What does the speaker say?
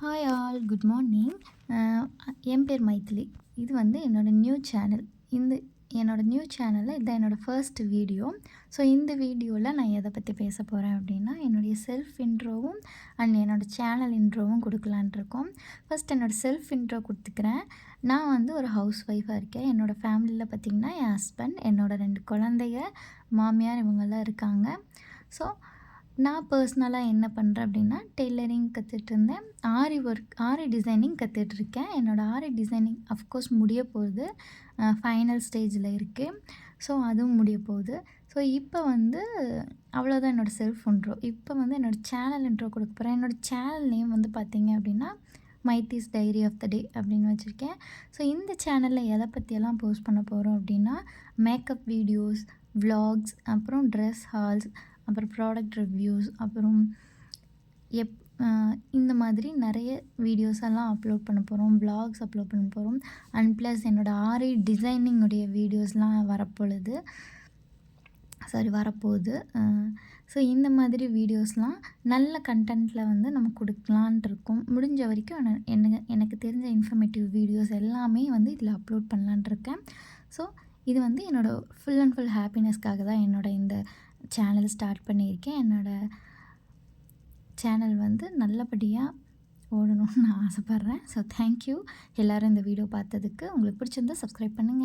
Hi all good morning. என் பேர் மைதிலி. இது வந்து என்னோடய நியூ சேனல். என்னோடய நியூ சேனலில் இதான் என்னோடய ஃபர்ஸ்ட் வீடியோ. ஸோ இந்த வீடியோவில் நான் எதை பற்றி பேச போகிறேன் அப்படின்னா, என்னுடைய செல்ஃப் இன்ட்ரோவும் அண்ட் என்னோடய சேனல் இன்ட்ரோவும் கொடுக்கலான் இருக்கோம். ஃபஸ்ட் என்னோடய செல்ஃப் இன்ட்ரோ கொடுத்துக்கிறேன். நான் வந்து ஒரு ஹவுஸ் ஒய்ஃபாக இருக்கேன். என்னோடய ஃபேமிலியில் பார்த்திங்கன்னா என் ஹஸ்பண்ட், என்னோடய 2 குழந்தைங்க, மாமியார் இவங்கெல்லாம் இருக்காங்க. ஸோ நான் பர்சனலாக என்ன பண்ணுறேன் அப்படின்னா, டெய்லரிங் கற்றுட்ருந்தேன். ஆரி டிசைனிங் கற்றுட்ருக்கேன். என்னோடய ஆரி டிசைனிங் அஃப்கோர்ஸ் முடிய போகுது. ஃபைனல் ஸ்டேஜில் இருக்குது. ஸோ அதுவும் முடிய போகுது. ஸோ இப்போ வந்து அவ்வளோதான் என்னோடய செல்ஃப் இன்ட்ரோ. இப்போ வந்து என்னோடய சேனல் இன்ட்ரோ கொடுக்க போகிறேன். என்னோடய சேனல் நேம் வந்து பார்த்திங்க அப்படின்னா, மைத்திஸ் டைரி ஆஃப் த டே அப்படின்னு வச்சுருக்கேன். ஸோ இந்த சேனலில் எதை பற்றியெல்லாம் போஸ்ட் பண்ண போகிறோம் அப்படின்னா, மேக்கப் வீடியோஸ், விலாக்ஸ், அப்புறம் ட்ரெஸ் ஹால்ஸ், அப்புறம் ப்ராடக்ட் ரிவ்யூஸ், அப்புறம் இந்த மாதிரி நிறைய வீடியோஸ் எல்லாம் அப்லோட் பண்ண போகிறோம். விலாக்ஸ் அப்லோட் பண்ண போகிறோம். அண்ட் ப்ளஸ் என்னோடய ஆரி டிசைனிங்குடைய வீடியோஸ்லாம் வரப்போகுது. ஸோ இந்த மாதிரி வீடியோஸ்லாம் நல்ல கண்டென்ட்டில் வந்து நம்ம கொடுக்கலான்ட்டு இருக்கோம். முடிஞ்ச வரைக்கும் எனக்கு தெரிஞ்ச இன்ஃபர்மேட்டிவ் வீடியோஸ் எல்லாமே வந்து இதில் அப்லோட் பண்ணலான்ட்டு இருக்கேன். ஸோ இது வந்து என்னோடய ஃபுல் அண்ட் ஃபுல் ஹாப்பினஸ்க்காக தான் என்னோடய இந்த சேனல் ஸ்டார்ட் பண்ணியிருக்கேன். என்னோடய சேனல் வந்து நல்லபடியாக ஓடணும்னு நான் ஆசைப்பட்றேன். ஸோ தேங்க்யூ எல்லோரும் இந்த வீடியோ பார்த்ததுக்கு. உங்களுக்கு பிடிச்சிருந்தா சப்ஸ்கிரைப் பண்ணுங்கள்.